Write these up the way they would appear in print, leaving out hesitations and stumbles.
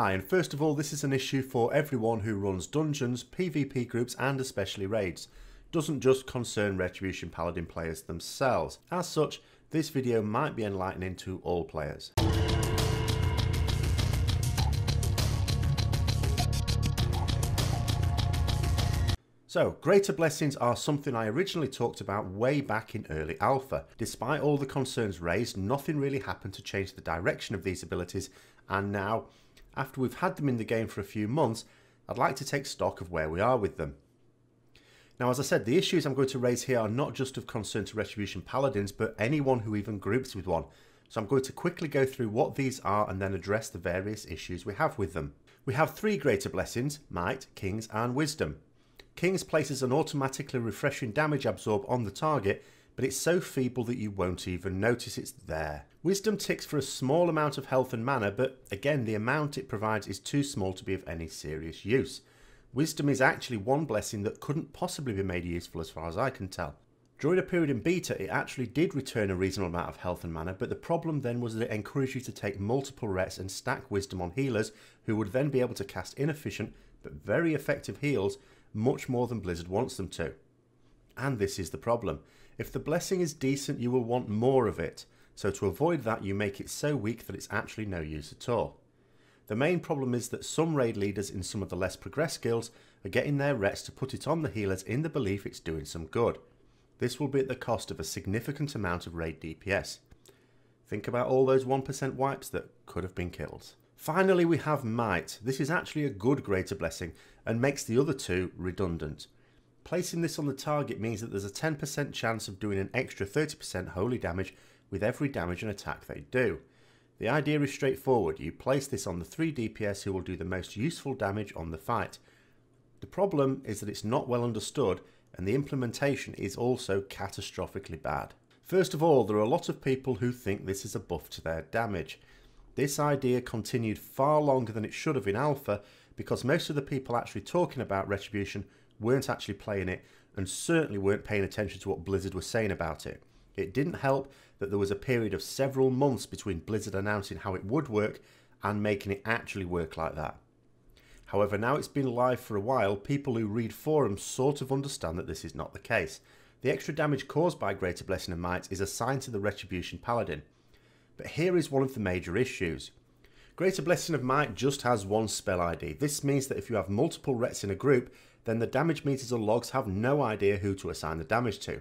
Hi, and first of all, this is an issue for everyone who runs dungeons, PvP groups and especially raids. Doesn't just concern Retribution Paladin players themselves. As such, this video might be enlightening to all players. So, greater blessings are something I originally talked about way back in early alpha. Despite all the concerns raised, nothing really happened to change the direction of these abilities, and now, after we've had them in the game for a few months, I'd like to take stock of where we are with them. Now, as I said, the issues I'm going to raise here are not just of concern to Retribution Paladins, but anyone who even groups with one. So I'm going to quickly go through what these are and then address the various issues we have with them. We have three greater blessings: Might, Kings and Wisdom. Kings places an automatically refreshing damage absorb on the target, but it's so feeble that you won't even notice it's there. Wisdom ticks for a small amount of health and mana, but again the amount it provides is too small to be of any serious use. Wisdom is actually one blessing that couldn't possibly be made useful as far as I can tell. During a period in beta it actually did return a reasonable amount of health and mana, but the problem then was that it encouraged you to take multiple rets and stack Wisdom on healers who would then be able to cast inefficient but very effective heals much more than Blizzard wants them to. And this is the problem. If the blessing is decent, you will want more of it, so to avoid that you make it so weak that it's actually no use at all. The main problem is that some raid leaders in some of the less progressed guilds are getting their rets to put it on the healers in the belief it's doing some good. This will be at the cost of a significant amount of raid DPS. Think about all those 1% wipes that could have been killed. Finally, we have Might. This is actually a good greater blessing and makes the other two redundant. Placing this on the target means that there's a 10% chance of doing an extra 30% holy damage with every damage and attack they do. The idea is straightforward. You place this on the 3 DPS who will do the most useful damage on the fight. The problem is that it's not well understood and the implementation is also catastrophically bad. First of all, there are a lot of people who think this is a buff to their damage. This idea continued far longer than it should have in alpha because most of the people actually talking about Retribution weren't actually playing it and certainly weren't paying attention to what Blizzard was saying about it. It didn't help that there was a period of several months between Blizzard announcing how it would work and making it actually work like that. However, now it's been live for a while, people who read forums sort of understand that this is not the case. The extra damage caused by Greater Blessing and Might is assigned to the Retribution Paladin. But here is one of the major issues. Greater Blessing of Might just has one spell ID. This means that if you have multiple rets in a group, then the damage meters and logs have no idea who to assign the damage to.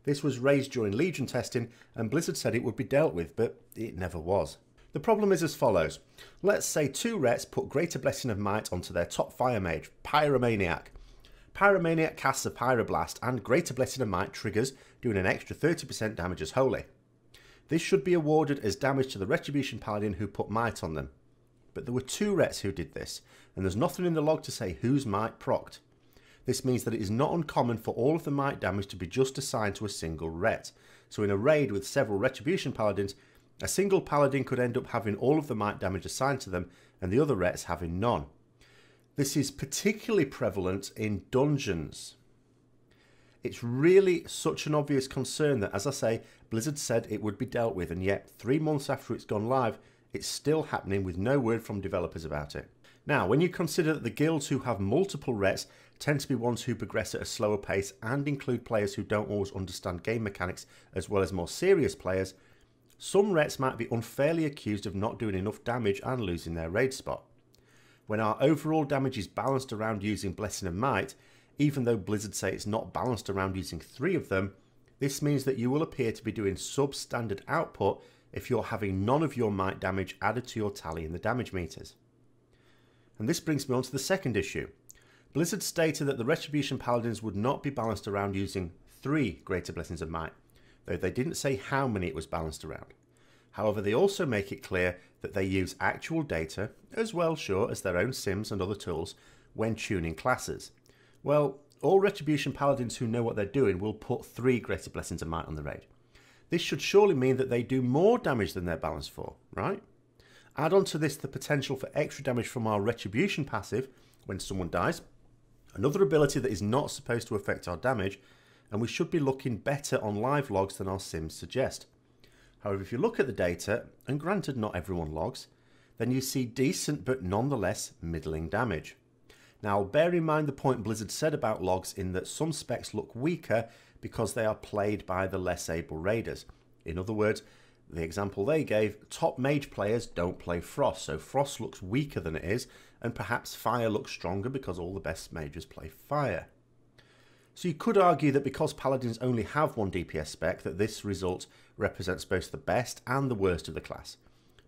This was raised during Legion testing and Blizzard said it would be dealt with, but it never was. The problem is as follows. Let's say 2 rets put Greater Blessing of Might onto their top fire mage, Pyromaniac. Pyromaniac casts a Pyroblast and Greater Blessing of Might triggers, doing an extra 30% damage as holy. This should be awarded as damage to the Retribution Paladin who put Might on them. But there were 2 rets who did this, and there's nothing in the log to say whose Might procced. This means that it is not uncommon for all of the Might damage to be just assigned to a single ret. So in a raid with several Retribution Paladins, a single Paladin could end up having all of the Might damage assigned to them and the other rets having none. This is particularly prevalent in dungeons. It's really such an obvious concern that, as I say, Blizzard said it would be dealt with, and yet 3 months after it's gone live, it's still happening with no word from developers about it. Now, when you consider that the guilds who have multiple rets tend to be ones who progress at a slower pace and include players who don't always understand game mechanics as well as more serious players, some rets might be unfairly accused of not doing enough damage and losing their raid spot. When our overall damage is balanced around using Blessing of Might, even though Blizzard say it's not balanced around using 3 of them, this means that you will appear to be doing substandard output if you're having none of your Might damage added to your tally in the damage meters. And this brings me on to the second issue. Blizzard stated that the Retribution Paladins would not be balanced around using 3 Greater Blessings of Might, though they didn't say how many it was balanced around. However, they also make it clear that they use actual data, as well sure as their own sims and other tools, when tuning classes. Well, all Retribution Paladins who know what they're doing will put 3 Greater Blessings of Might on the raid. This should surely mean that they do more damage than they're balanced for, right? Add on to this the potential for extra damage from our Retribution passive when someone dies, another ability that is not supposed to affect our damage, and we should be looking better on live logs than our sims suggest. However, if you look at the data, and granted not everyone logs, then you see decent but nonetheless middling damage. Now bear in mind the point Blizzard said about logs in that some specs look weaker because they are played by the less able raiders. In other words, the example they gave, top mage players don't play Frost, so Frost looks weaker than it is, and perhaps Fire looks stronger because all the best mages play Fire. So you could argue that because Paladins only have one DPS spec, that this result represents both the best and the worst of the class.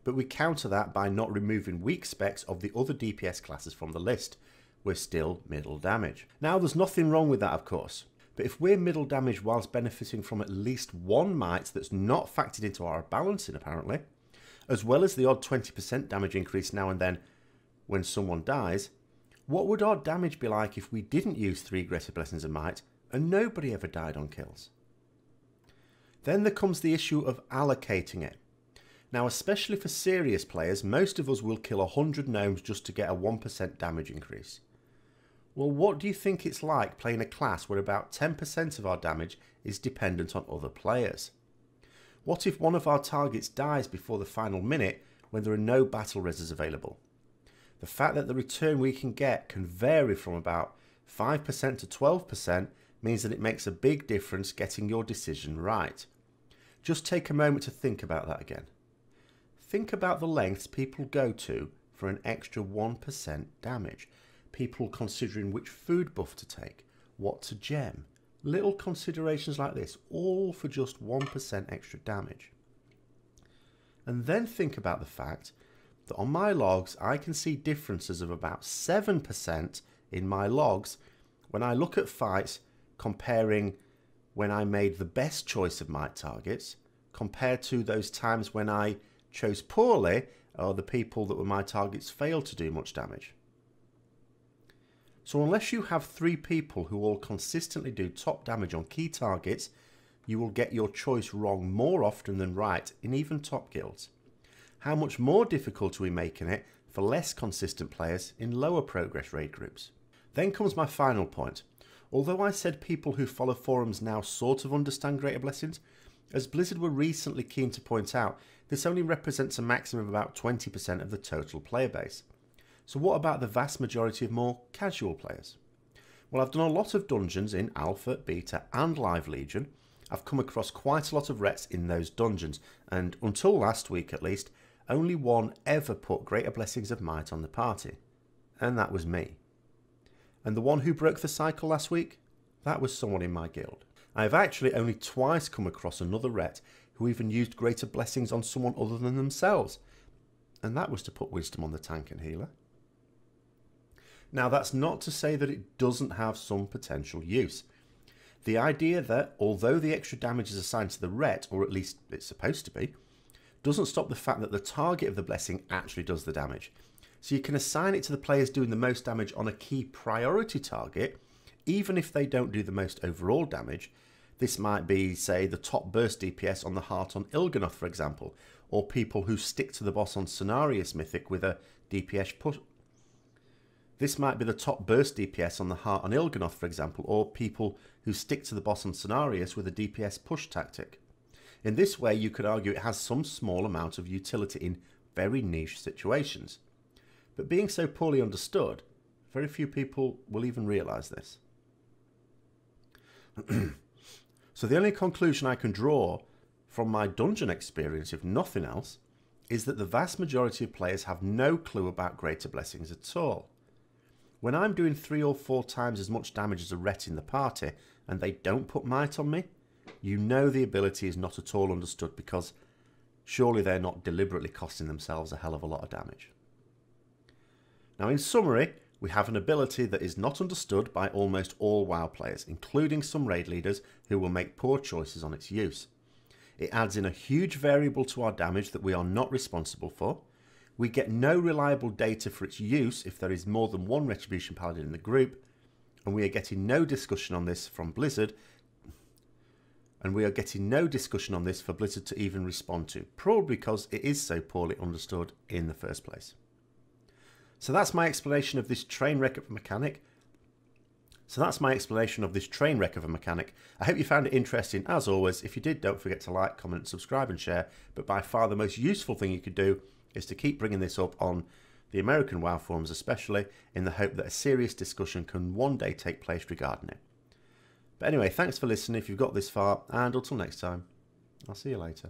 But we counter that by not removing weak specs of the other DPS classes from the list. We're still middle damage. Now there's nothing wrong with that, of course, but if we're middle damage whilst benefiting from at least one might that's not factored into our balancing apparently, as well as the odd 20% damage increase now and then when someone dies, what would our damage be like if we didn't use 3 Greater Blessings of Might and nobody ever died on kills? Then there comes the issue of allocating it. Now, especially for serious players, most of us will kill 100 gnomes just to get a 1% damage increase. Well, what do you think it's like playing a class where about 10% of our damage is dependent on other players? What if one of our targets dies before the final minute when there are no battle reses available? The fact that the return we can get can vary from about 5% to 12% means that it makes a big difference getting your decision right. Just take a moment to think about that again. Think about the lengths people go to for an extra 1% damage. People considering which food buff to take, what to gem. Little considerations like this, all for just 1% extra damage. And then think about the fact that on my logs I can see differences of about 7% in my logs when I look at fights comparing when I made the best choice of might targets compared to those times when I chose poorly or the people that were my targets failed to do much damage. So unless you have 3 people who all consistently do top damage on key targets, you will get your choice wrong more often than right in even top guilds. How much more difficult are we making it for less consistent players in lower progress raid groups? Then comes my final point. Although I said people who follow forums now sort of understand Greater Blessings, as Blizzard were recently keen to point out, this only represents a maximum of about 20% of the total player base. So what about the vast majority of more casual players? Well, I've done a lot of dungeons in Alpha, Beta and Live Legion. I've come across quite a lot of rets in those dungeons, and until last week at least, only one ever put Greater Blessings of Might on the party, and that was me. And the one who broke the cycle last week? That was someone in my guild. I have actually only twice come across another ret who even used Greater Blessings on someone other than themselves, and that was to put wisdom on the tank and healer. Now that's not to say that it doesn't have some potential use. The idea that, although the extra damage is assigned to the ret, or at least it's supposed to be, doesn't stop the fact that the target of the blessing actually does the damage. So you can assign it to the players doing the most damage on a key priority target, even if they don't do the most overall damage. This might be, say, the top burst DPS on the Heart on Il'gynoth, for example, or people who stick to the boss on Cenarius Mythic with a DPS push. This might be the top burst DPS on the Heart on Il'gynoth, for example, or people who stick to the boss on Cenarius with a DPS push tactic. In this way, you could argue it has some small amount of utility in very niche situations. But being so poorly understood, very few people will even realise this. So the only conclusion I can draw from my dungeon experience, if nothing else, is that the vast majority of players have no clue about Greater Blessings at all. When I'm doing 3 or 4 times as much damage as a ret in the party and they don't put might on me, you know the ability is not at all understood, because surely they're not deliberately costing themselves a hell of a lot of damage. Now in summary, we have an ability that is not understood by almost all WoW players, including some raid leaders who will make poor choices on its use. It adds in a huge variable to our damage that we are not responsible for. We get no reliable data for its use if there is more than one Retribution Paladin in the group, and we are getting no discussion on this from Blizzard, and we are getting no discussion on this for Blizzard to even respond to, probably because it is so poorly understood in the first place. So that's my explanation of this train wreck of a mechanic. I hope you found it interesting. As always, if you did, don't forget to like, comment, subscribe and share. But by far the most useful thing you could do is to keep bringing this up on the American WoW forums especially, in the hope that a serious discussion can one day take place regarding it. But anyway, thanks for listening if you've got this far, and until next time, I'll see you later.